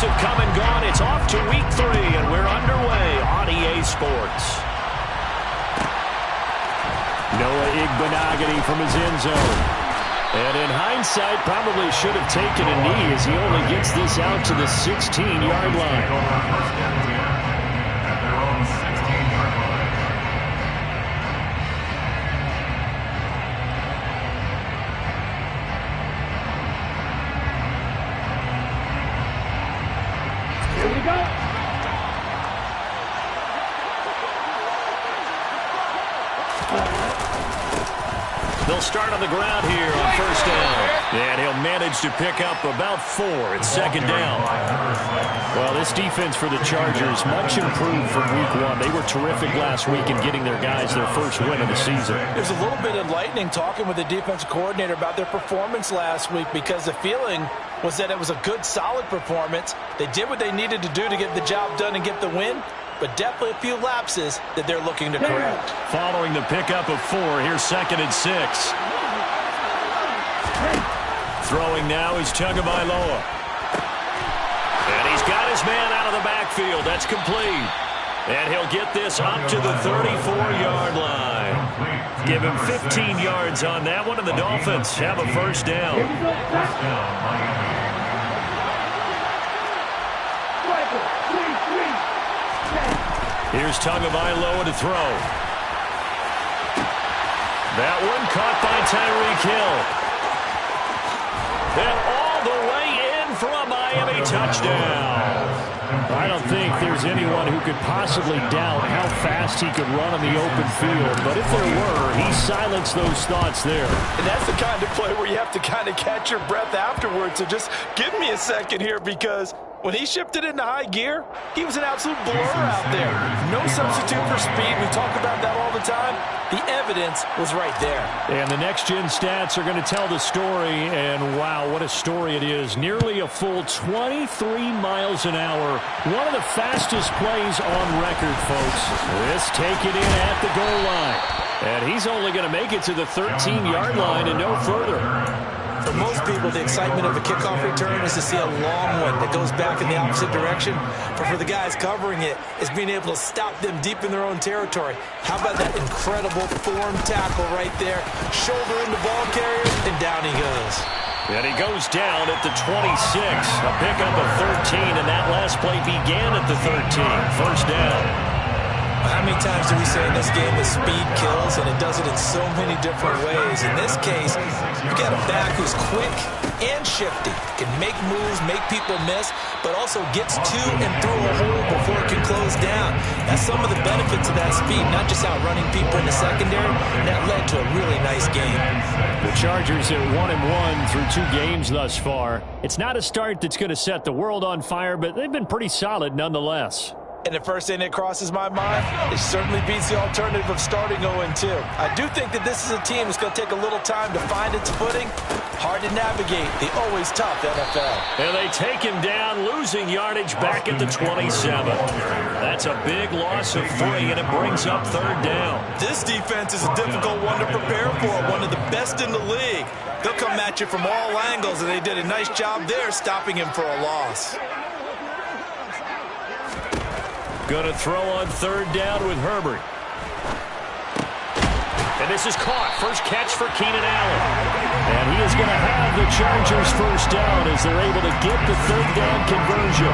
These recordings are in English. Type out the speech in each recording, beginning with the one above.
weeks have come and gone. It's off to week 3, and we're underway on EA Sports. Noah Igbenogany from his end zone. And in hindsight, probably should have taken a knee as he only gets this out to the 16-yard line. They'll start on the ground here on first down. And he'll manage to pick up about 4 at second down. Well, this defense for the Chargers, much improved from week 1. They were terrific last week in getting their guys their first win of the season. It was a little bit enlightening talking with the defensive coordinator about their performance last week, because the feeling was that it was a good, solid performance. They did what they needed to do to get the job done and get the win, but definitely a few lapses that they're looking to correct. Following the pickup of 4, here's 2nd and 6. Throwing now is Tagovailoa. And he's got his man out of the backfield. That's complete. And he'll get this up to the 34-yard line. Give him 15 yards on that one, and the Dolphins have a first down. Here's Tagovailoa to throw. That one caught by Tyreek Hill. And all the way in for a Miami touchdown. I don't think there's anyone who could possibly doubt how fast he could run on the open field. But if there were, he silenced those thoughts there. And that's the kind of play where you have to kind of catch your breath afterwards. So just give me a second here, because when he shifted into high gear, he was an absolute blur out there. No substitute for speed. We talk about that all the time. The evidence was right there. And the next-gen stats are going to tell the story. And, wow, what a story it is. Nearly a full 23 miles an hour. One of the fastest plays on record, folks. This taken in at the goal line. And he's only going to make it to the 13-yard line and no further. For most people, the excitement of a kickoff return is to see a long one that goes back in the opposite direction. But for the guys covering it, it's being able to stop them deep in their own territory. How about that incredible form tackle right there? Shoulder in the ball carrier, and down he goes. And he goes down at the 26. A pickup of 13, and that last play began at the 13. First down. How many times do we say in this game that speed kills, and it does it in so many different ways? In this case, you've got a back who's quick and shifty, can make moves, make people miss, but also gets to and through a hole before it can close down. That's some of the benefits of that speed, not just outrunning people in the secondary, and that led to a really nice game. The Chargers are 1-1 through 2 games thus far. It's not a start that's going to set the world on fire, but they've been pretty solid nonetheless. And the first thing that crosses my mind, it certainly beats the alternative of starting 0-2. I do think that this is a team that's going to take a little time to find its footing. Hard to navigate the always tough NFL. And they take him down, losing yardage back at the 27. That's a big loss of 3, and it brings up 3rd down. This defense is a difficult one to prepare for, one of the best in the league. They'll come at you from all angles, and they did a nice job there stopping him for a loss. Going to throw on 3rd down with Herbert. And this is caught. First catch for Keenan Allen. And he is going to have the Chargers first down as they're able to get the 3rd down conversion.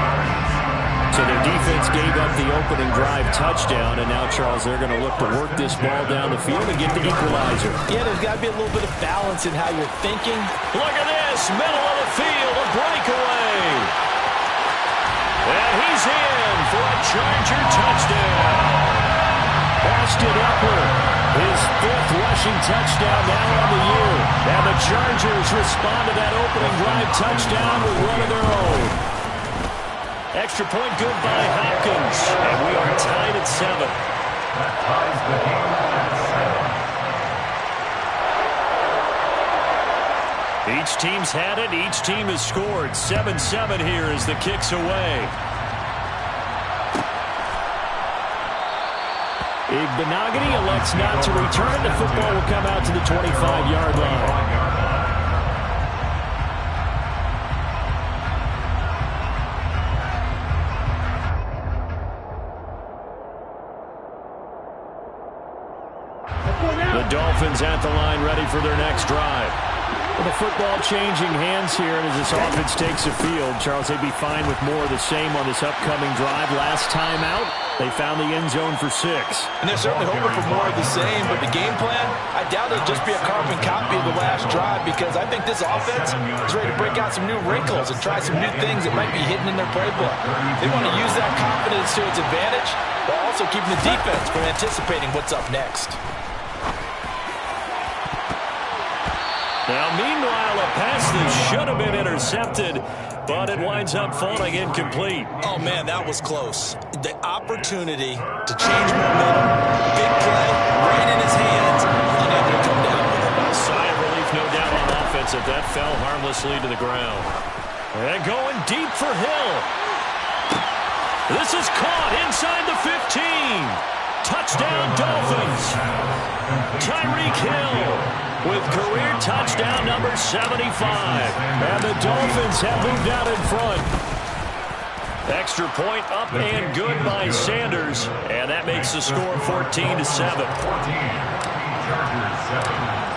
So their defense gave up the opening drive touchdown, and now, Charles, they're going to look to work this ball down the field and get the equalizer. Yeah, there's got to be a little bit of balance in how you're thinking. Look at this. Middle of the field, a breakaway. And he's in for a Charger touchdown. Austin Eckler, his 5th rushing touchdown now on the year. And the Chargers respond to that opening drive touchdown with one of their own. Extra point good by Hopkins. And we are tied at 7. That ties the game at 7. Each team's had it. Each team has scored. 7-7 here as the kick's away. Igbenogany elects not to return. The football will come out to the 25-yard line. Dolphins at the line, ready for their next drive. Well, the football changing hands here, and as this offense takes the field, Charles, they'd be fine with more of the same on this upcoming drive. Last time out, they found the end zone for 6. And they're certainly hoping for more of the same, but the game plan, I doubt it'll just be a carbon copy of the last drive, because I think this offense is ready to break out some new wrinkles and try some new things that might be hidden in their playbook. They want to use that confidence to its advantage, while also keeping the defense from anticipating what's up next. Now, meanwhile, a pass that should have been intercepted, but it winds up falling incomplete. Oh, man, that was close. The opportunity to change momentum, big play, right in his hands, unable to come down with it. A sigh of relief, no doubt, on offense if that fell harmlessly to the ground. And going deep for Hill. This is caught inside the 15. Touchdown, Dolphins. Tyreek Hill with career touchdown number 75. And the Dolphins have moved out in front. Extra point up and good by Sanders. And that makes the score 14-7.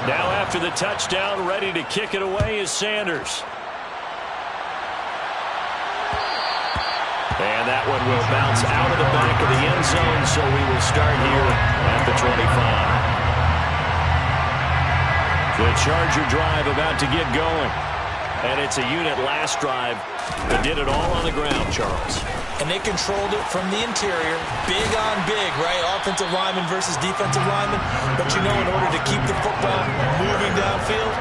Now after the touchdown, ready to kick it away is Sanders. And that one will bounce out of the back of the end zone, so we will start here at the 25. The Charger drive about to get going. And it's a unit last drive that did it all on the ground, Charles. And they controlled it from the interior, big on big, right? Offensive lineman versus defensive lineman. But you know, in order to keep the football moving downfield,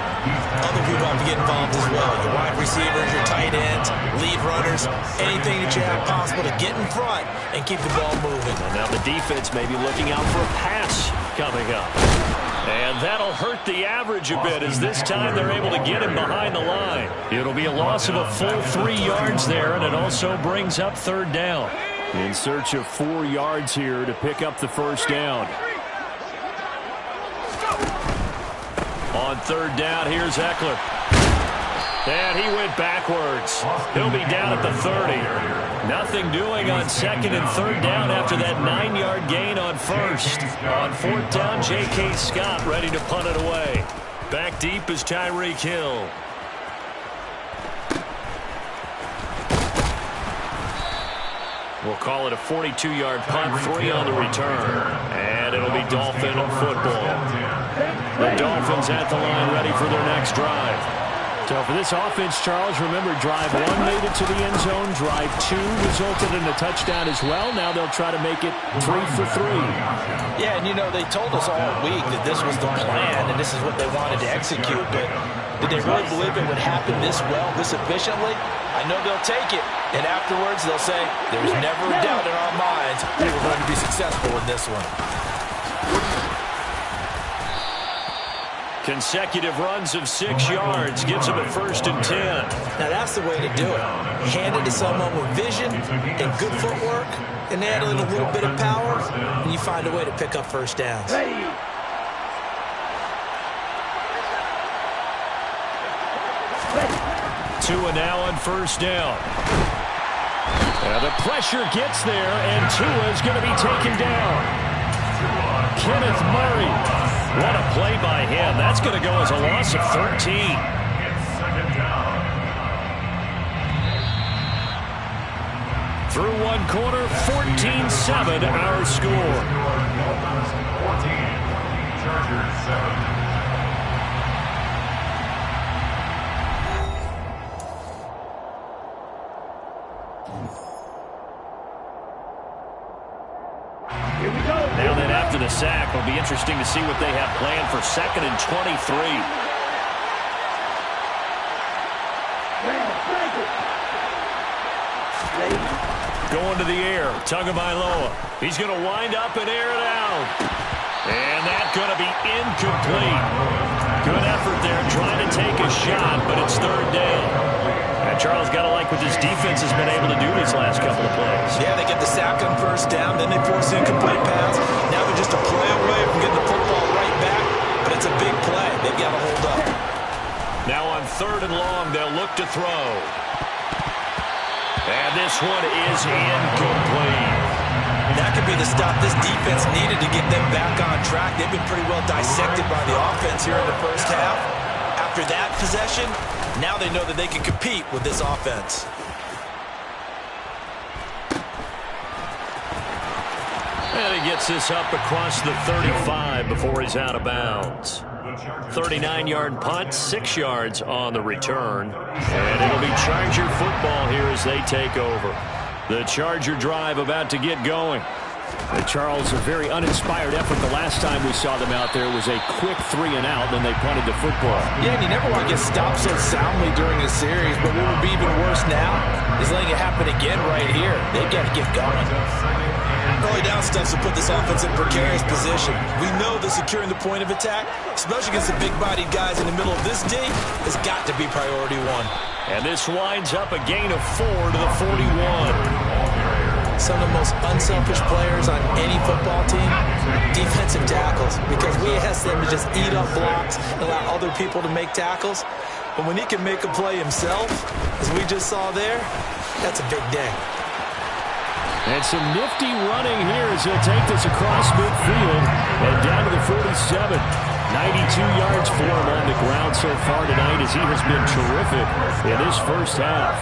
other people have to get involved as well. Your wide receivers, your tight ends, lead runners, anything that you have possible to get in front and keep the ball moving. And now the defense may be looking out for a pass coming up. And that'll hurt the average a bit, as this time they're able to get him behind the line. It'll be a loss of a full 3 yards there, and it also brings up third down. In search of 4 yards here to pick up the first down. On third down, here's Eckler. And he went backwards. He'll be down at the 30. Nothing doing on second and third down after that 9-yard gain on first. On fourth down, J.K. Scott ready to punt it away. Back deep is Tyreek Hill. We'll call it a 42-yard punt, 3 on the return. And it'll be Dolphin football. The Dolphins at the line ready for their next drive. So for this offense, Charles, remember, drive 1 made it to the end zone. Drive 2 resulted in a touchdown as well. Now they'll try to make it 3 for 3. Yeah, and you know, they told us all week that this was the plan and this is what they wanted to execute. But did they really believe it would happen this well, this efficiently? I know they'll take it, and afterwards they'll say, there's never a doubt in our minds we were going to be successful in this one. Consecutive runs of 6 yards gives him a 1st and 10. Now that's the way to do it. Hand it to someone with vision and good footwork, and add in a little bit of power, and you find a way to pick up first downs. 2 and now on first down. The pressure gets there, and Tua is going to be taken down. Kenneth Murray. What a play by him. That's going to go as a loss of 13. Through one quarter, 14-7 our score. 14, Chargers 7. Now then, after the sack, it'll be interesting to see what they have planned for 2nd and 23. Going to the air, Tagovailoa. He's going to wind up and air it out. And that's going to be incomplete. Good effort there, trying to take a shot, but it's third down. And Charles, got to like what this defense has been able to do these last couple of plays. Yeah, they get the sack on first down, then they force an incomplete pass. Now they're just a play away from getting the football right back, but it's a big play. They've got to hold up. Now on 3rd and long, they'll look to throw. And this one is incomplete. that could be the stop this defense needed to get them back on track. They've been pretty well dissected by the offense here in the first half. After that possession, now they know that they can compete with this offense. And he gets this up across the 35 before he's out of bounds. 39-yard punt, 6 yards on the return. And it'll be Charger football here as they take over. The Charger drive about to get going. Charles, a very uninspired effort the last time we saw them out there. It was a quick 3 and out, then they punted the football. Yeah, and you never want to get stopped so soundly during a series, but what would be even worse now is letting it happen again right here. They've got to get going. Early down steps will put this offense in precarious position. We know that securing the point of attack, especially against the big-bodied guys in the middle of this D, has got to be priority one. And this winds up a gain of 4 to the 41. Some of the most unselfish players on any football team, defensive tackles, because we ask them to just eat up blocks and allow other people to make tackles. But when he can make a play himself, as we just saw there, that's a big day. And some nifty running here as he'll take this across midfield and down to the 47. 92 yards for him on the ground so far tonight as he has been terrific in this first half.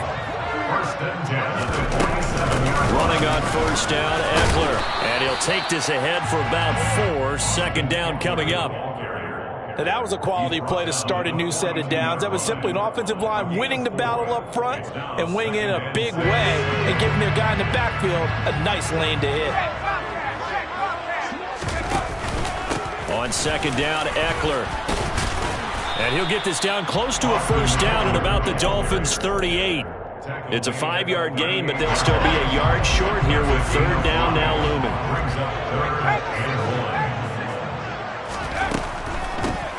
Running on first down, Eckler. And he'll take this ahead for about 4. Second down coming up. Now that was a quality play to start a new set of downs. That was simply an offensive line winning the battle up front and winning it in a big way and giving their guy in the backfield a nice lane to hit. On second down, Eckler. And he'll get this down close to a first down at about the Dolphins' 38. It's a 5-yard gain, but they'll still be a yard short here with third down now looming.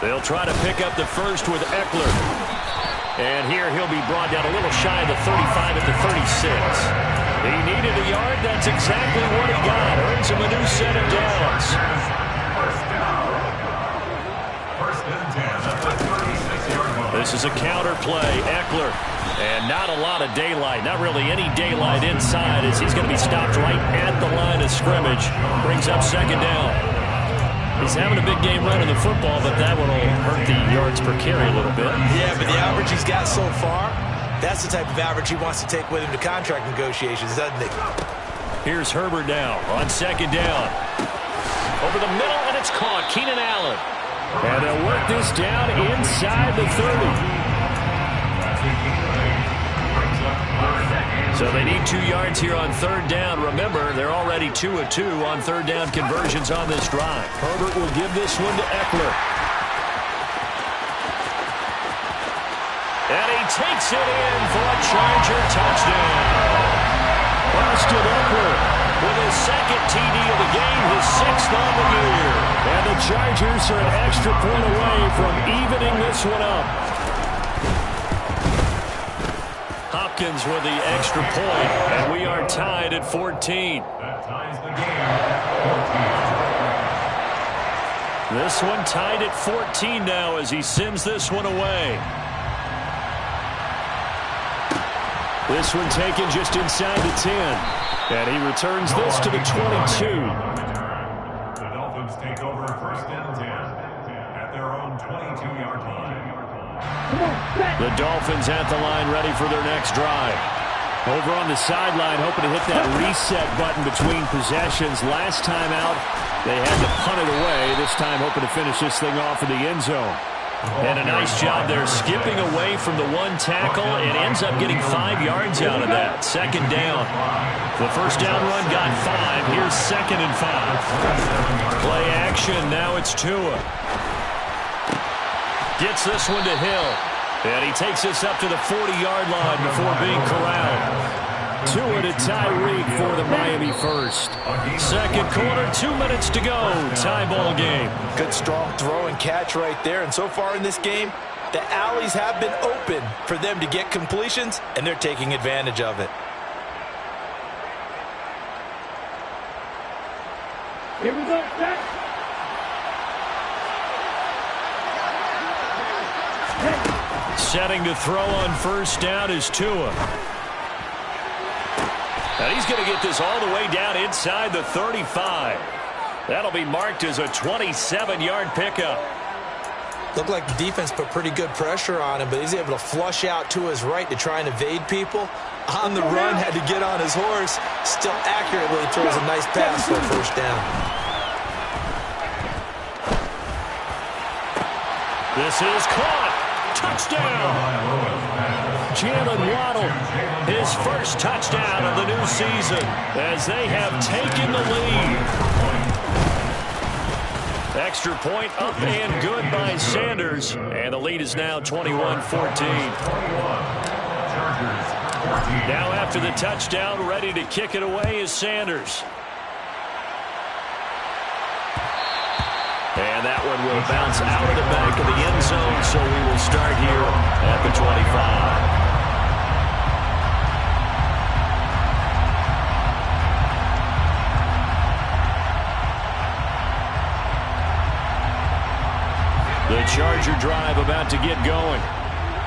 They'll try to pick up the first with Eckler. And here he'll be brought down a little shy of the 35 at the 36. He needed a yard. That's exactly what he got. Earns him a new set of downs. This is a counter play. Eckler. And not a lot of daylight. Not really any daylight inside as he's going to be stopped right at the line of scrimmage. Brings up second down. He's having a big game running the football, but that one will hurt the yards per carry a little bit. Yeah, but the average he's got so far, that's the type of average he wants to take with him to contract negotiations, doesn't he? Here's Herbert now on second down. Over the middle, and it's caught. Keenan Allen. And they'll work this down inside the 30. So they need 2 yards here on third down. Remember, they're already 2 of 2 on third down conversions on this drive. Herbert will give this one to Eckler. And he takes it in for a Charger touchdown. Austin Eckler with his second TD of the game, his 6th on the year. And the Chargers are an extra point away from evening this one up. Hopkins with the extra point, and we are tied at 14. That ties the game. 14. This one tied at 14 now as he sends this one away. This one taken just inside the 10. And he returns this to the 22. The Dolphins take over first and 10 at their own 22-yard line. The Dolphins at the line ready for their next drive. Over on the sideline, hoping to hit that reset button between possessions. Last time out, they had to punt it away. This time, hoping to finish this thing off in the end zone. And a nice job there, skipping away from the one tackle and ends up getting 5 yards out of that. Second down. The first down run got 5. Here's second and 5. Play action. Now it's Tua. Gets this one to Hill. And he takes this up to the 40-yard line before being corralled. Tua to Tyreek for the Miami first. Second quarter, 2 minutes to go. Tie ball game. Good strong throw and catch right there. And so far in this game, the alleys have been open for them to get completions, and they're taking advantage of it. Here we go, back. Setting to throw on first down is Tua. And he's going to get this all the way down inside the 35. That'll be marked as a 27-yard pickup. Looked like the defense put pretty good pressure on him, but he's able to flush out to his right to try and evade people. On the run, had to get on his horse. Still accurately throws a nice pass for a first down. This is caught. Touchdown. Jalen Waddle, his first touchdown of the new season as they have taken the lead. Extra point up and good by Sanders, and the lead is now 21-14. Now after the touchdown, ready to kick it away is Sanders. And that one will bounce out of the back of the end zone, so we will start here at the 25. The Charger drive about to get going.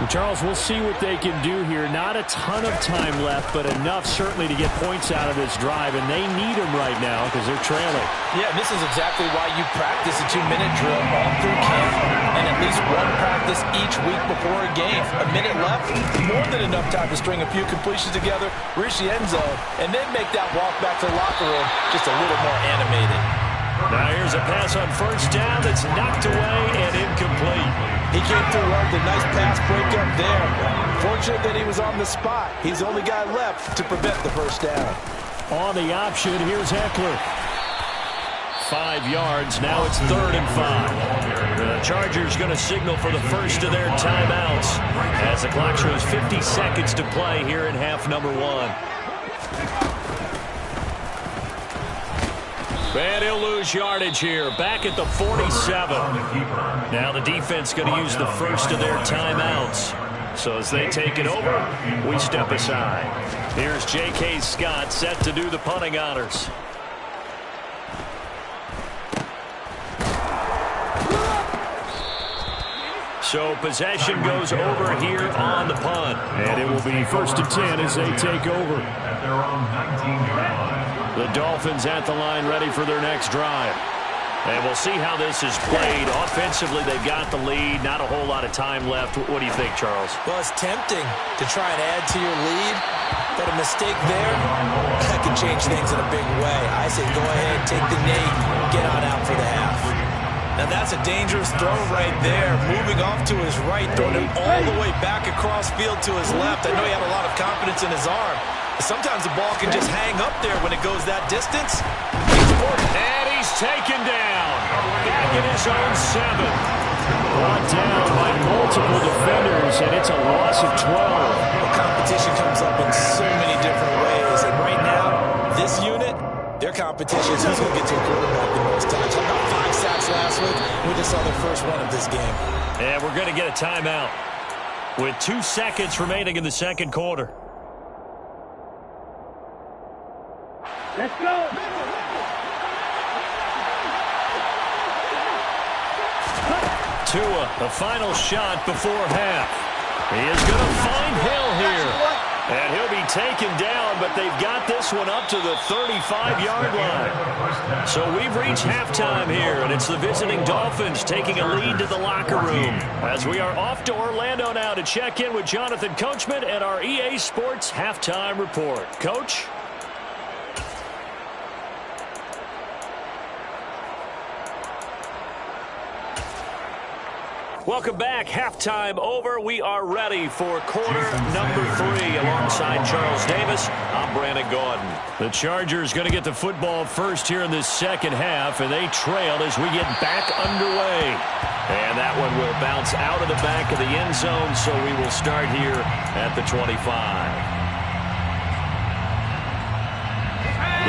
Well, Charles, we'll see what they can do here. Not a ton of time left, but enough certainly to get points out of this drive, and they need them right now because they're trailing. Yeah, this is exactly why you practice a 2-minute drill all through camp and at least one practice each week before a game. A minute left, more than enough time to string a few completions together, reach the end zone, and then make that walk back to the locker room just a little more animated. Now here's a pass on first down that's knocked away and incomplete. He came through well with a nice pass breakup there. Fortunate that he was on the spot. He's the only guy left to prevent the first down. On the option, here's Eckler. 5 yards. Now it's 3rd and 5. The Chargers going to signal for the first of their timeouts as the clock shows 50 seconds to play here in half number 1. And he'll lose yardage here. Back at the 47. Now the defense going to use the first of their timeouts. So as they take it over, we step aside. Here's J.K. Scott set to do the punting honors. So possession goes over here on the punt. And it will be 1st and 10 as they take over. At their own 19-yard line. The Dolphins at the line ready for their next drive. And we'll see how this is played. Offensively, they've got the lead. Not a whole lot of time left. What do you think, Charles? Well, it's tempting to try and add to your lead, but a mistake there, that can change things in a big way. I say go ahead, take the knee, get on out for the half. Now that's a dangerous throw right there. Moving off to his right, throwing him all the way back across field to his left. I know he had a lot of confidence in his arm. Sometimes the ball can just hang up there when it goes that distance. And he's taken down. Back in his own 7. Brought down by multiple defenders, and it's a loss of 12. The competition comes up in so many different ways. And right now, this unit, their competition is who's going to get to a quarterback the most times. How about 5 sacks last week? We just saw their first one of this game. And we're going to get a timeout with 2 seconds remaining in the second quarter. Let's go. Tua, the final shot before half. He is going to find Hill here. And he'll be taken down, but they've got this one up to the 35-yard line. So we've reached halftime here, and it's the visiting Dolphins taking a lead to the locker room. As we are off to Orlando now to check in with Jonathan Coachman and our EA Sports Halftime Report. Coach? Welcome back. Halftime over. We are ready for quarter number 3 alongside Charles Davis. I'm Brandon Gaudin. The Chargers going to get the football first here in this second half, and they trailed as we get back underway. And that one will bounce out of the back of the end zone, so we will start here at the 25.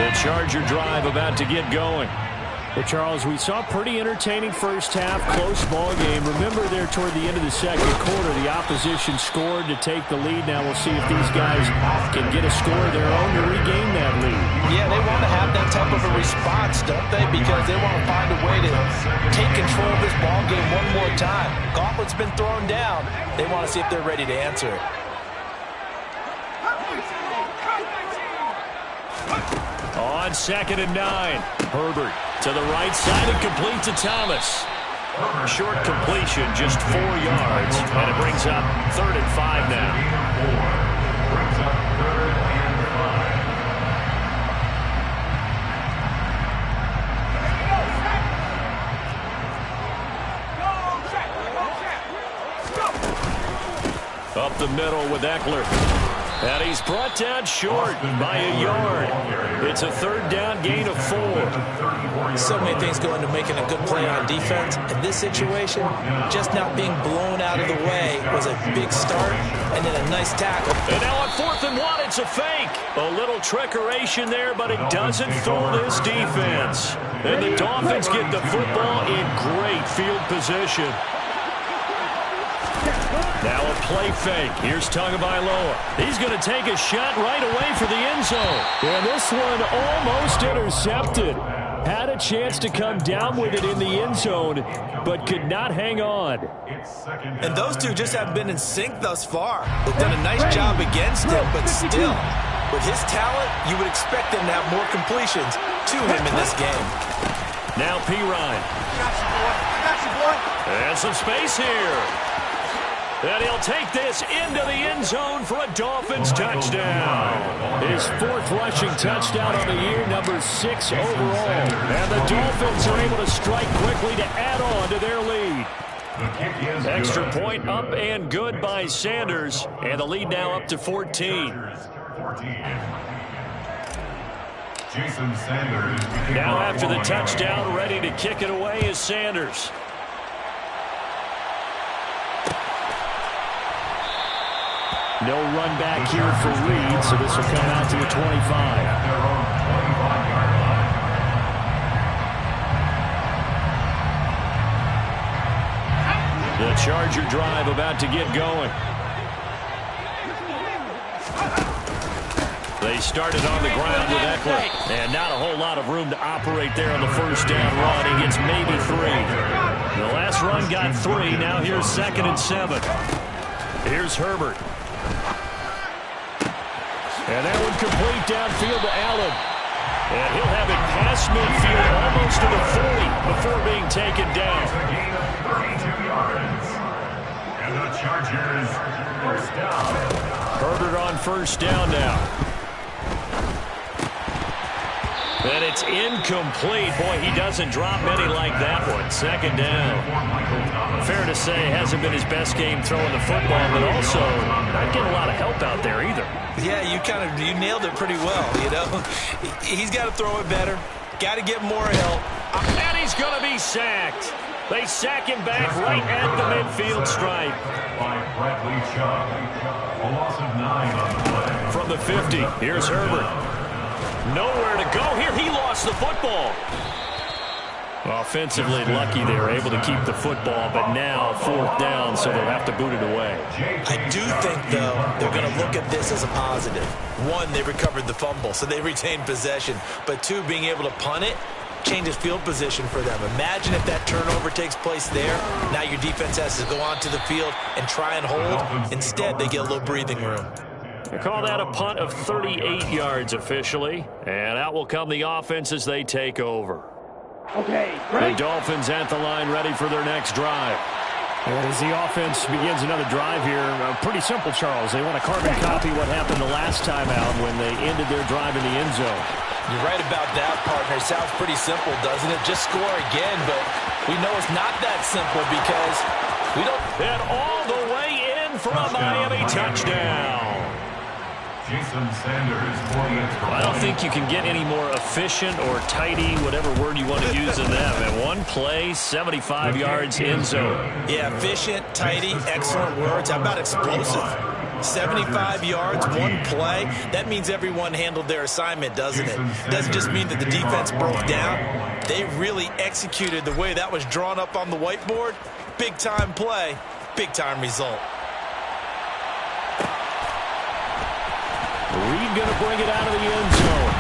The Charger drive about to get going. Well, Charles, we saw a pretty entertaining first half, close ball game. Remember there toward the end of the second quarter, the opposition scored to take the lead. Now we'll see if these guys can get a score of their own to regain that lead. Yeah, they want to have that type of a response, don't they? Because they want to find a way to take control of this ball game one more time. Gauntlet's been thrown down. They want to see if they're ready to answer it. On 2nd and 9. Herbert to the right side and complete to Thomas. Short completion, just 4 yards, and it brings up 3rd and 5 now. Brings up 3rd and 5. Up the middle with Eckler. And he's brought down short by a yard. It's a 3rd down gain of 4. So many things go into making a good play on defense. In this situation, just not being blown out of the way was a big start, and then a nice tackle. And now on 4th and 1, it's a fake. A little trickeration there, but it doesn't fool this defense. And the Dolphins get the football in great field position. Now a play fake. Here's Tagovailoa. He's going to take a shot right away for the end zone. And this one almost intercepted. Had a chance to come down with it in the end zone, but could not hang on. And those two just haven't been in sync thus far. They've done a nice job against him, but still, with his talent, you would expect them to have more completions to him in this game. Now P. Ryan. And some space here. And he'll take this into the end zone for a Dolphins touchdown. His 4th rushing touchdown of the year, number 6 overall. And the Dolphins are able to strike quickly to add on to their lead. Extra point up and good by Sanders. And the lead now up to 14. Jason Sanders. Now after the touchdown, ready to kick it away is Sanders. No run back here for Reed, so this will come out to the 25. The Charger drive about to get going. They started on the ground with Eckler, and not a whole lot of room to operate there on the 1st down run. He gets maybe 3. The last run got 3. Now here's 2nd and 7. Here's Herbert. And that one complete downfield to Allen. And he'll have it past midfield almost to the 40 before being taken down. A gain of 32 yards. And the Chargers 1st down. Herbert on 1st down now. And it's incomplete. Boy, he doesn't drop many like that one. 2nd down. Fair to say, hasn't been his best game throwing the football, but also not getting a lot of help out there either. Yeah, you nailed it pretty well, you know. He's got to throw it better. Got to get more help. And he's going to be sacked. They sack him back right at the midfield stripe. By Bradley Chubb. A loss of 9 on the play. From the 50, here's Herbert. Nowhere to go here. He lost the football. Offensively lucky they were able to keep the football, but now 4th down, so they'll have to boot it away. I do think, though, they're going to look at this as a positive. 1, they recovered the fumble, so they retained possession. But 2, being able to punt it changes field position for them. Imagine if that turnover takes place there. Now your defense has to go onto the field and try and hold. Instead, they get a little breathing room. They call that a punt of 38 yards officially. And out will come the offense as they take over. Okay, the Dolphins at the line ready for their next drive. And as the offense begins another drive here, pretty simple, Charles. They want to carbon copy what happened the last time out when they ended their drive in the end zone. You're right about that, partner. Sounds pretty simple, doesn't it? Just score again, but we know it's not that simple because we don't... And all the way in for a Miami touchdown. Jason Sanders, 48. I don't think you can get any more efficient or tidy, whatever word you want to use in that. And one play, 75 yards in zone. Yeah, efficient, tidy, excellent words. How about explosive? 75 yards, one play. That means everyone handled their assignment, doesn't it? Doesn't just mean that the defense broke down. They really executed the way that was drawn up on the whiteboard. Big-time play, big-time result. Reed going to bring it out of the end zone.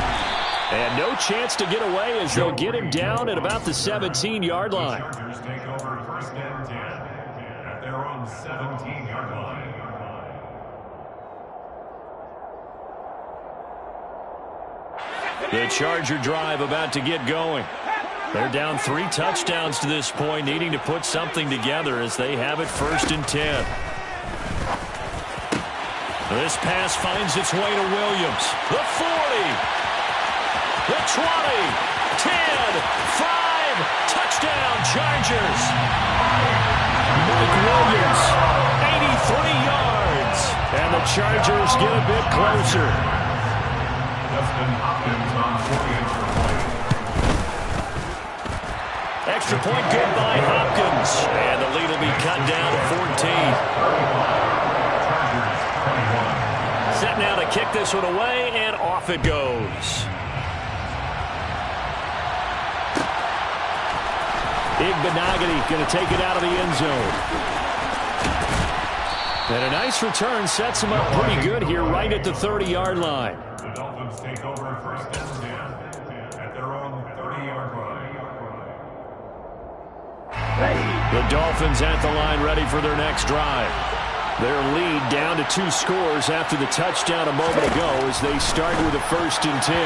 And no chance to get away as they'll get him down at about the 17-yard line. Chargers take over 1st and 10 at their own 17-yard line. The Charger drive about to get going. They're down 3 touchdowns to this point, needing to put something together as they have it 1st and 10. This pass finds its way to Williams. The 40. The 20. 10. 5. Touchdown, Chargers. Mike Williams, 83 yards. And the Chargers get a bit closer. Justin Hopkins on 40 extra point. Extra point good by Hopkins. And the lead will be cut down to 14. Set now to kick this one away, and off it goes. Igbenogany going to take it out of the end zone. And a nice return sets him up pretty good here right at the 30-yard line. The Dolphins take over 1st and 10 at their own 30-yard line. The Dolphins at the line ready for their next drive. Their lead down to 2 scores after the touchdown a moment ago as they start with a 1st and 10.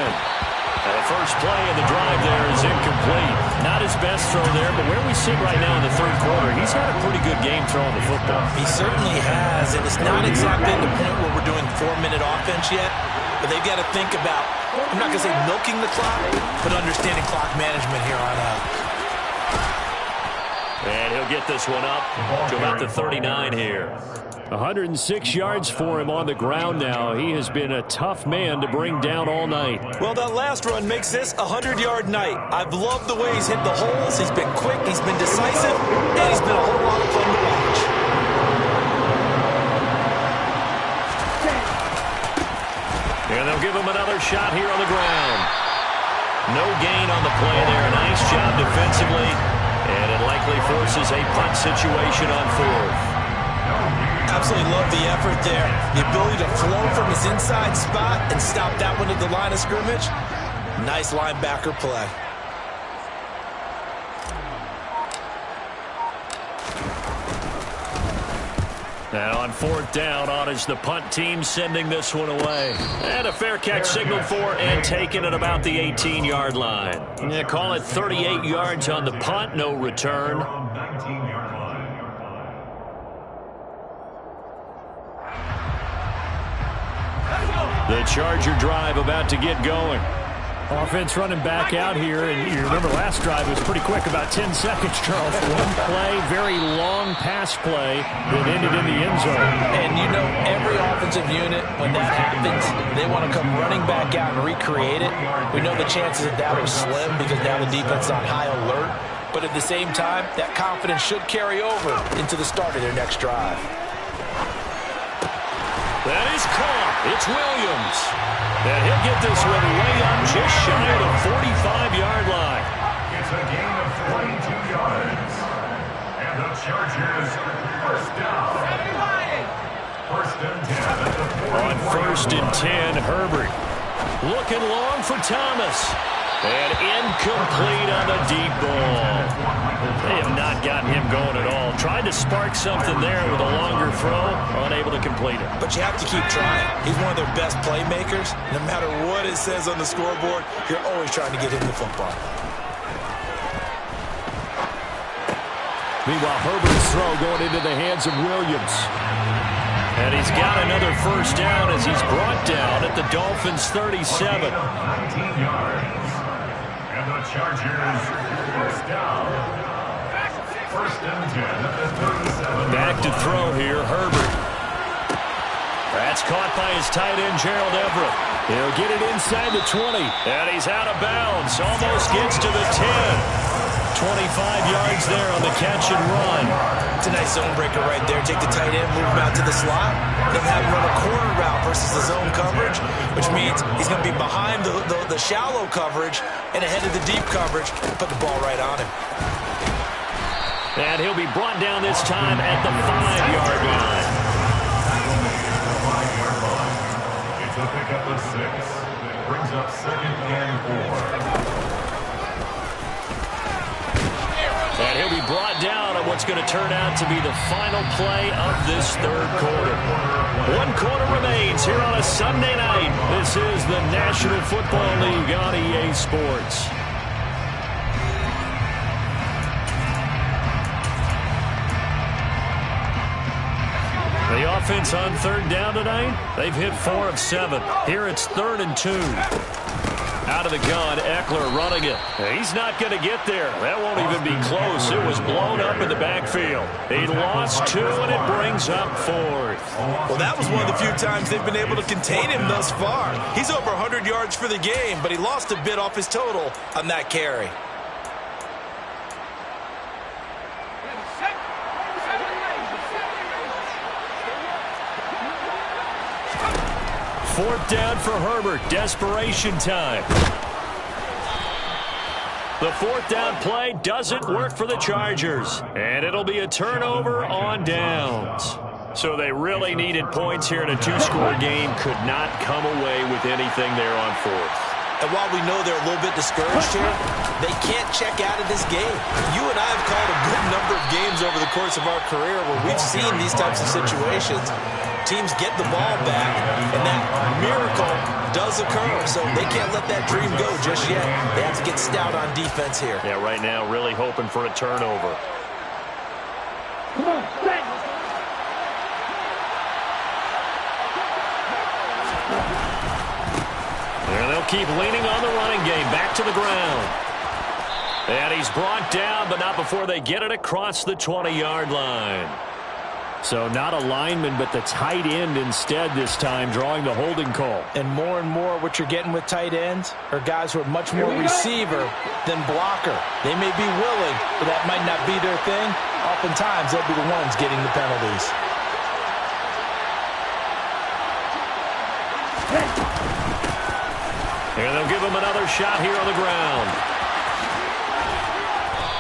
And the first play of the drive there is incomplete. Not his best throw there, but where we sit right now in the 3rd quarter, he's had a pretty good game throwing the football. He certainly has, and it's not exactly the point where we're doing 4-minute offense yet, but they've got to think about, I'm not going to say milking the clock, but understanding clock management here on out. And he'll get this one up to about the 39 here. 106 yards for him on the ground now. He has been a tough man to bring down all night. Well, that last run makes this a 100-yard night. I've loved the way he's hit the holes. He's been quick, he's been decisive, and he's been a whole lot of fun to watch. And they'll give him another shot here on the ground. No gain on the play there. Nice job defensively. And it likely forces a punt situation on 4th. Absolutely love the effort there. The ability to flow from his inside spot and stop that one at the line of scrimmage. Nice linebacker play. Now on 4th down, on is the punt team sending this one away. And a fair catch signaled for and taken at about the 18-yard line. Yeah, call it 38 yards on the punt, no return. 19-yard line. The Charger drive about to get going. Offense running back out here, and you remember last drive was pretty quick, about 10 seconds, Charles. One play, very long pass play that ended in the end zone. And you know, every offensive unit, when that happens, they want to come running back out and recreate it. We know the chances of that are slim because now the defense is on high alert. But at the same time, that confidence should carry over into the start of their next drive. That is caught. It's Williams. And he'll get this one way up just shy of the 45-yard line. It's a gain of 42 yards. And the Chargers first down. 1st and 10 at the 44. On 1st and 10, Herbert. Looking long for Thomas. And incomplete on the deep ball. They have not gotten him going at all. Tried to spark something there with a longer throw, unable to complete it. But you have to keep trying. He's one of their best playmakers. No matter what it says on the scoreboard, you're always trying to get him the football. Meanwhile, Herbert's throw going into the hands of Williams. And he's got another first down as he's brought down at the Dolphins' 37. 19 yards. And the Chargers first down. 1st and 10 at the 37. Back to throw here, Herbert. That's caught by his tight end, Gerald Everett. He'll get it inside the 20. And he's out of bounds. Almost gets to the 10. 25 yards there on the catch and run. It's a nice zone breaker right there. Take the tight end, move him out to the slot, then have him run a corner route versus the zone coverage, which means he's going to be behind the shallow coverage and ahead of the deep coverage and put the ball right on him. And he'll be brought down this time at the 5-yard line. It's a pickup of 6. Brings up 2nd and 4. And And he'll be brought down on what's going to turn out to be the final play of this third quarter. 1 quarter remains here on a Sunday night. This is the National Football League on EA Sports. The offense on third down tonight, they've hit 4 of 7. Here it's 3rd and 2. Out of the gun, Eckler running it. He's not going to get there. That won't even be close. It was blown up in the backfield. He lost 2, and it brings up 4th. Well, that was one of the few times they've been able to contain him thus far. He's over 100 yards for the game, but he lost a bit off his total on that carry. Fourth down for Herbert. Desperation time. The fourth down play doesn't work for the Chargers. And it'll be a turnover on downs. So they really needed points here in a 2-score game. Could not come away with anything there on 4th. And while we know they're a little bit discouraged here, they can't check out of this game. You and I have called a good number of games over the course of our career where we've seen these types of situations. Teams get the ball back, and that miracle does occur. So they can't let that dream go just yet. They have to get stout on defense here. Yeah, right now really hoping for a turnover. Come on, stay. And they'll keep leaning on the running game. Back to the ground. And he's brought down, but not before they get it across the 20-yard line. So not a lineman, but the tight end instead this time, drawing the holding call. And more what you're getting with tight ends are guys who are much more receiver than blocker. They may be willing, but that might not be their thing. Oftentimes, they'll be the ones getting the penalties. And they'll give him another shot here on the ground.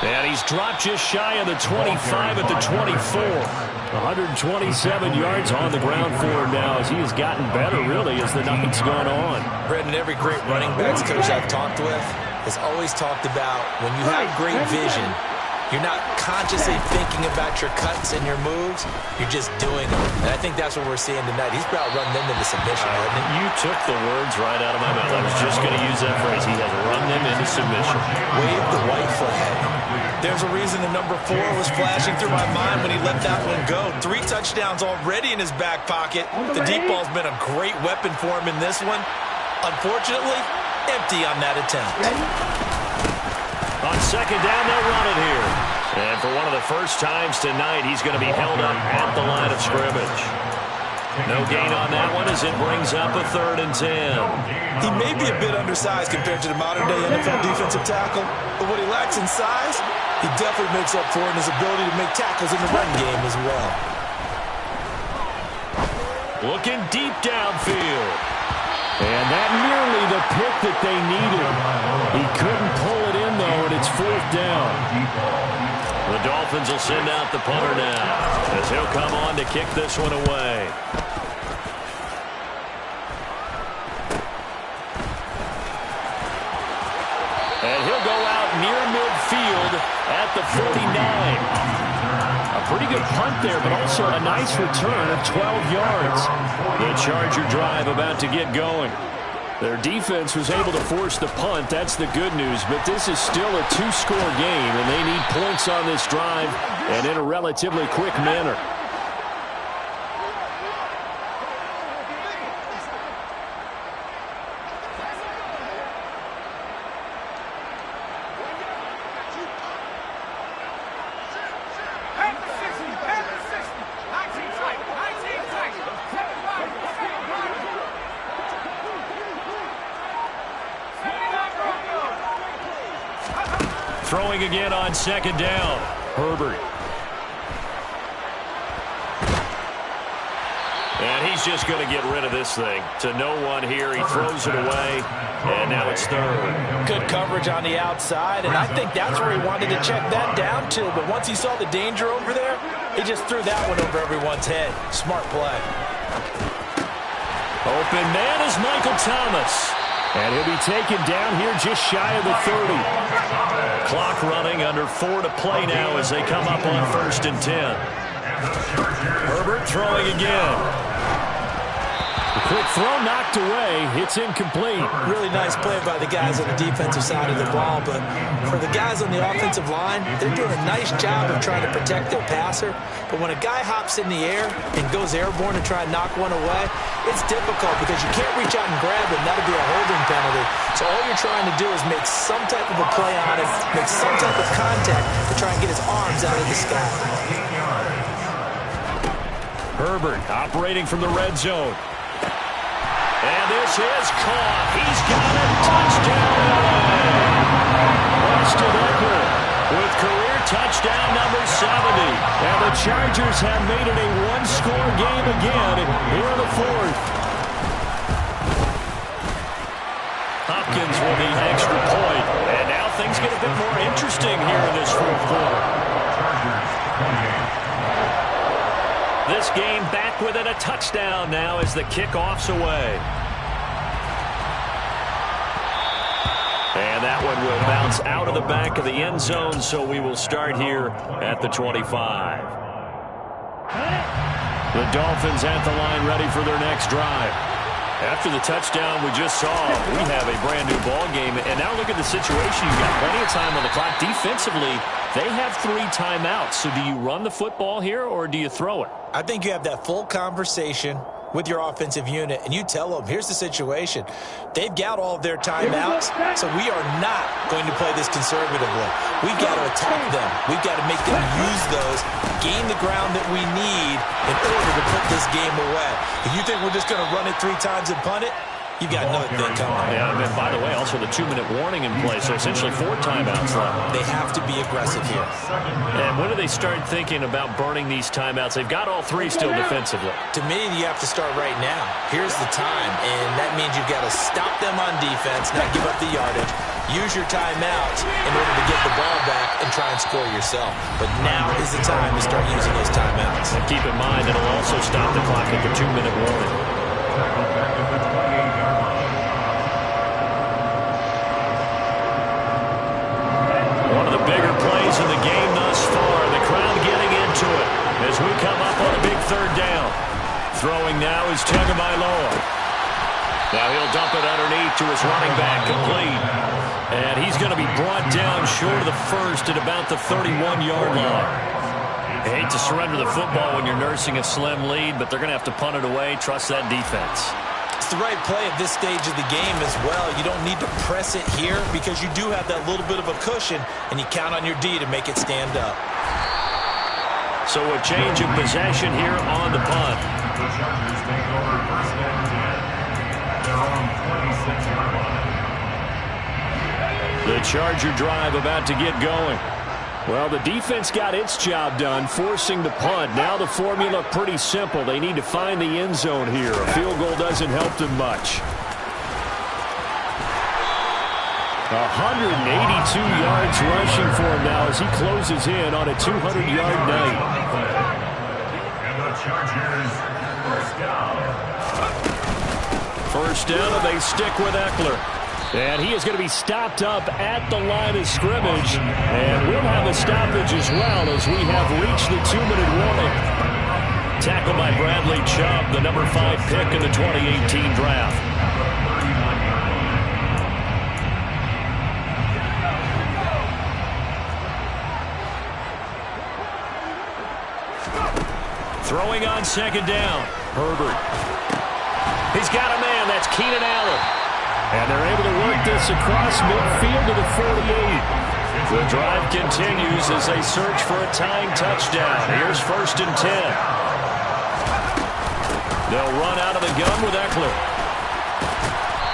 And he's dropped just shy of the 25 at the 24. 127 yards on the ground for him now as he has gotten better, really, as the night's gone on. Brendan, every great running backs coach I've talked with has always talked about when you have great vision, you're not consciously thinking about your cuts and your moves. You're just doing them. And I think that's what we're seeing tonight. He's about running them into submission, hasn't he? You took the words right out of my mouth. I was just going to use that phrase. He has run them into submission. Wave the white flag. There's a reason the number 4 was flashing through my mind when he let that one go. 3 touchdowns already in his back pocket. The deep ball's been a great weapon for him in this one. Unfortunately, empty on that attempt. On second down, they'll run it here. And for one of the first times tonight, he's going to be held up at the line of scrimmage. No gain on that one as it brings up a 3rd and 10. He may be a bit undersized compared to the modern-day NFL defensive tackle, but what he lacks in size, he definitely makes up for it in his ability to make tackles in the run game as well. Looking deep downfield. And that nearly the pick that they needed. He couldn't pull it in, though, and it's 4th down. The Dolphins will send out the punter now as he'll come on to kick this one away. And he'll go out near midfield at the 49. A pretty good punt there, but also a nice return of 12 yards. The Charger drive about to get going. Their defense was able to force the punt. That's the good news, but this is still a 2-score game, and they need points on this drive and in a relatively quick manner. Throwing again on second down. Herbert. And he's just going to get rid of this thing. To no one here. He throws it away. And now it's 3rd. Good coverage on the outside, and I think that's where he wanted to check that down to. But once he saw the danger over there, he just threw that one over everyone's head. Smart play. Open man is Michael Thomas. And he'll be taken down here just shy of the 30. Clock running, under 4 to play now as they come up on 1st and 10. Herbert throwing again. The quick throw knocked away. It's incomplete. Really nice play by the guys on the defensive side of the ball, but for the guys on the offensive line, they're doing a nice job of trying to protect their passer. But when a guy hops in the air and goes airborne to try and knock one away, it's difficult because you can't reach out and grab him. That'll be a holding penalty. So all you're trying to do is make some type of a play on him, make some type of contact to try and get his arms out of the sky. Herbert operating from the red zone. And this is caught. He's got it. Touchdown, Austin Eckler with career touchdown number 70. And the Chargers have made it a one-score game again here in the 4th. Hopkins with the extra point. And now things get a bit more interesting here in this 4th quarter. This game back within a touchdown now as the kickoff's away. And that one will bounce out of the back of the end zone, so we will start here at the 25. The Dolphins at the line ready for their next drive. After the touchdown we just saw, we have a brand new ball game. And now look at the situation. You've got plenty of time on the clock. Defensively, they have 3 timeouts. So do you run the football here or do you throw it? I think you have that full conversation with your offensive unit, and you tell them, here's the situation. They've got all of their timeouts, so we are not going to play this conservatively. We've got to attack them. We've got to make them use those, gain the ground that we need in order to put this game away. If you think we're just going to run it 3 times and punt it, you've got another thing coming. Yeah, and by the way, also the 2-minute warning in play, so essentially 4 timeouts left. They have to be aggressive here. And when do they start thinking about burning these timeouts? They've got all 3 still defensively. To me, you have to start right now. Here's the time, and that means you've got to stop them on defense, not give up the yardage, use your timeouts in order to get the ball back and try and score yourself. But now is the time to start using those timeouts. And keep in mind, it'll also stop the clock at the 2-minute warning. Bigger plays in the game thus far. The crowd getting into it as we come up on a big 3rd down. Throwing now is Tagovailoa. Now he'll dump it underneath to his running back, complete. And he's going to be brought down short of the first at about the 31-yard line. I hate to surrender the football when you're nursing a slim lead, but they're going to have to punt it away. Trust that defense. It's the right play at this stage of the game as well. You don't need to press it here because you do have that little bit of a cushion, and you count on your D to make it stand up. So a change of possession here on the punt. The Chargers take over 1st and 10 at their own 26-yard line. The Charger drive about to get going. Well, the defense got its job done, forcing the punt. Now the formula pretty simple. They need to find the end zone here. A field goal doesn't help them much. 182 yards rushing for him now as he closes in on a 200-yard night. And the Chargers, 1st down. 1st down, and they stick with Eckler. And he is going to be stopped up at the line of scrimmage. And we'll have a stoppage as well as we have reached the 2-minute warning. Tackled by Bradley Chubb, the number 5 pick in the 2018 draft. Throwing on 2nd down. Herbert. He's got a man. That's Keenan Allen. And they're able to work this across midfield to the 48. The drive continues as they search for a tying touchdown. Here's 1st and 10. They'll run out of the gun with Eckler.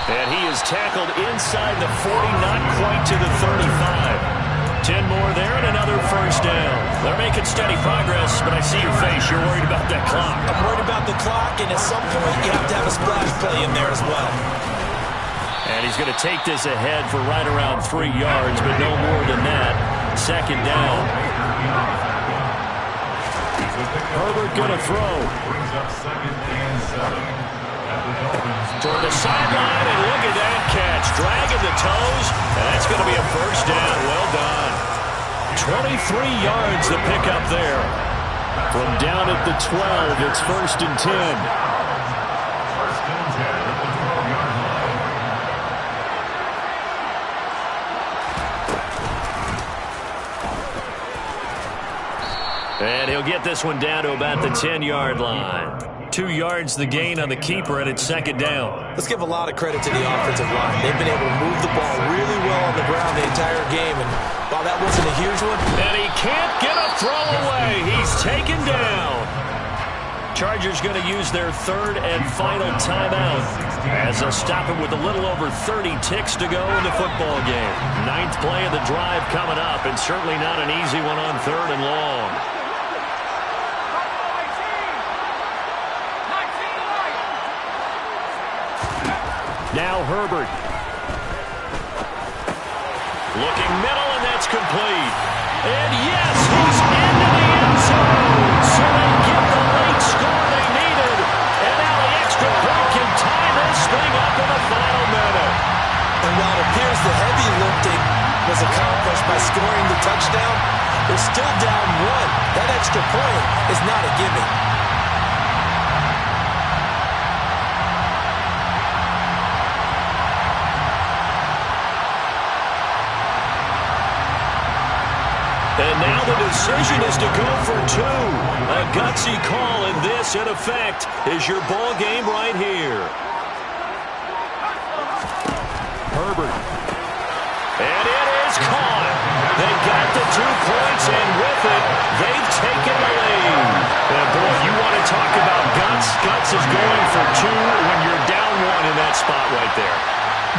And he is tackled inside the 40, not quite to the 35. 10 more there and another 1st down. They're making steady progress, but I see your face. You're worried about that clock. I'm worried about the clock, and at some point you have to have a splash play in there as well. And he's going to take this ahead for right around 3 yards, but no more than that. 2nd down. Herbert going to throw. Brings up 2nd and 7 at the Dolphins. Toward the sideline, and look at that catch. toes, and that's going to be a first down. Well done. 23 yards to pick up there. From down at the 12, it's 1st and 10. 1st and 10 at the 12-yard line. And he'll get this one down to about the 10-yard line. 2 yards the gain on the keeper, and it's 2nd down. Let's give a lot of credit to the offensive line. They've been able to move the ball really well on the ground the entire game, and while that wasn't a huge one. And he can't get a throw away. He's taken down. Chargers going to use their 3rd and final timeout as they'll stop it with a little over 30 ticks to go in the football game. 9th play of the drive coming up, and certainly not an easy one on 3rd and long. Now Herbert. Looking middle, and that's complete. And yes, he's into the end zone. So they get the late score they needed. And now the extra point can tie this thing up in the final minute. And while it appears the heavy lifting was accomplished by scoring the touchdown, they're still down 1. That extra point is not a gimme. And now the decision is to go for 2. A gutsy call, and this, in effect, is your ball game right here. Herbert. And it is caught. They got the 2 points, and with it, they've taken the lead. And boy, you want to talk about guts. Guts is going for 2 when you're down 1 in that spot right there.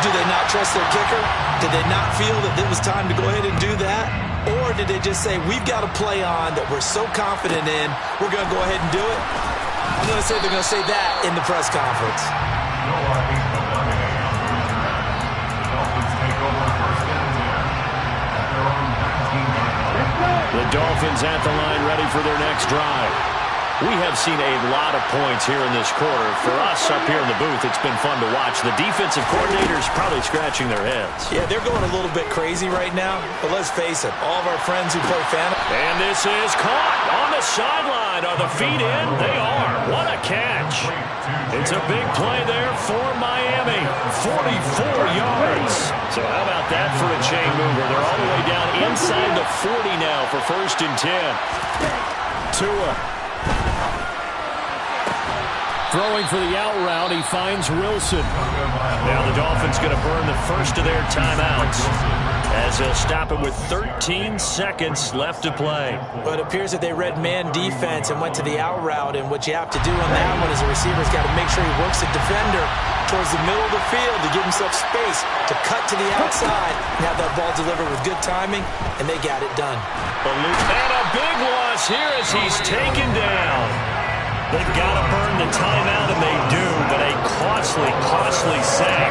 Do they not trust their kicker? Did they not feel that it was time to go ahead and do that? Or did they just say, we've got a play on that we're so confident in, we're going to go ahead and do it? I'm going to say they're going to say that in the press conference. The Dolphins at the line, ready for their next drive. We have seen a lot of points here in this quarter. For us up here in the booth, it's been fun to watch. The defensive coordinators probably scratching their heads. Yeah, they're going a little bit crazy right now. But let's face it, all of our friends who play fantasy. And this is caught on the sideline. Are the feet in? They are. What a catch. It's a big play there for Miami. 44 yards. So how about that for a chain mover? They're all the way down inside the 40 now for 1st and 10. Tua. Throwing for the out route, he finds Wilson. Now the Dolphins going to burn the first of their timeouts as they'll stop it with 13 seconds left to play. But it appears that they read man defense and went to the out route, and what you have to do on that one is a receiver's got to make sure he works the defender towards the middle of the field to give himself space to cut to the outside and have that ball delivered with good timing, and they got it done. And a big loss here as he's taken down. They've got to burn the timeout, and they do, but a costly sack.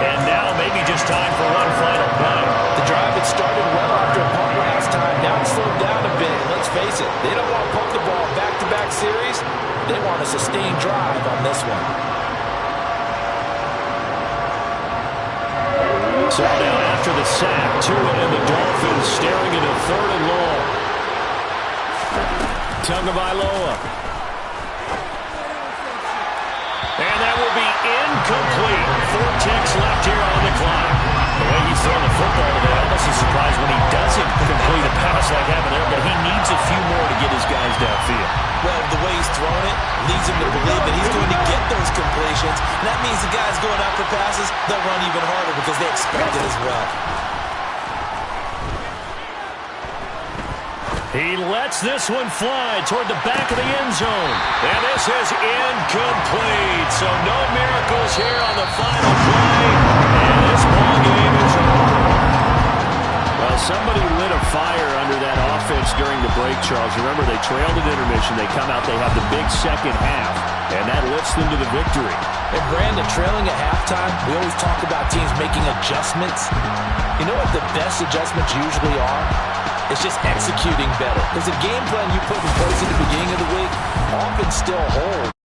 And now maybe just time for one final play. The drive had started well after a punt last time. Now it's slowed down a bit. Let's face it, they don't want to pump the ball back-to-back series. They want a sustained drive on this one. So now after the sack, Tua and the Dolphins staring into 3rd and long. Tagovailoa. And that will be incomplete. 4 ticks left here on the clock. The way he's throwing the football today, I'm almost surprised when he doesn't complete a pass like having there, but he needs a few more to get his guys downfield. Well, the way he's throwing it leads him to believe that he's going to get those completions. And that means the guys going after passes, they'll run even harder because they expect it as well. He lets this one fly toward the back of the end zone. And this is incomplete. So no miracles here on the final play. And this ball game is over. Well, somebody lit a fire under that offense during the break, Charles. Remember, they trailed at intermission. They come out, they have the big second half, and that lifts them to the victory. And Brandon, trailing at halftime, we always talk about teams making adjustments. You know what the best adjustments usually are? It's just executing better. Because the game plan you put in place at the beginning of the week often still holds.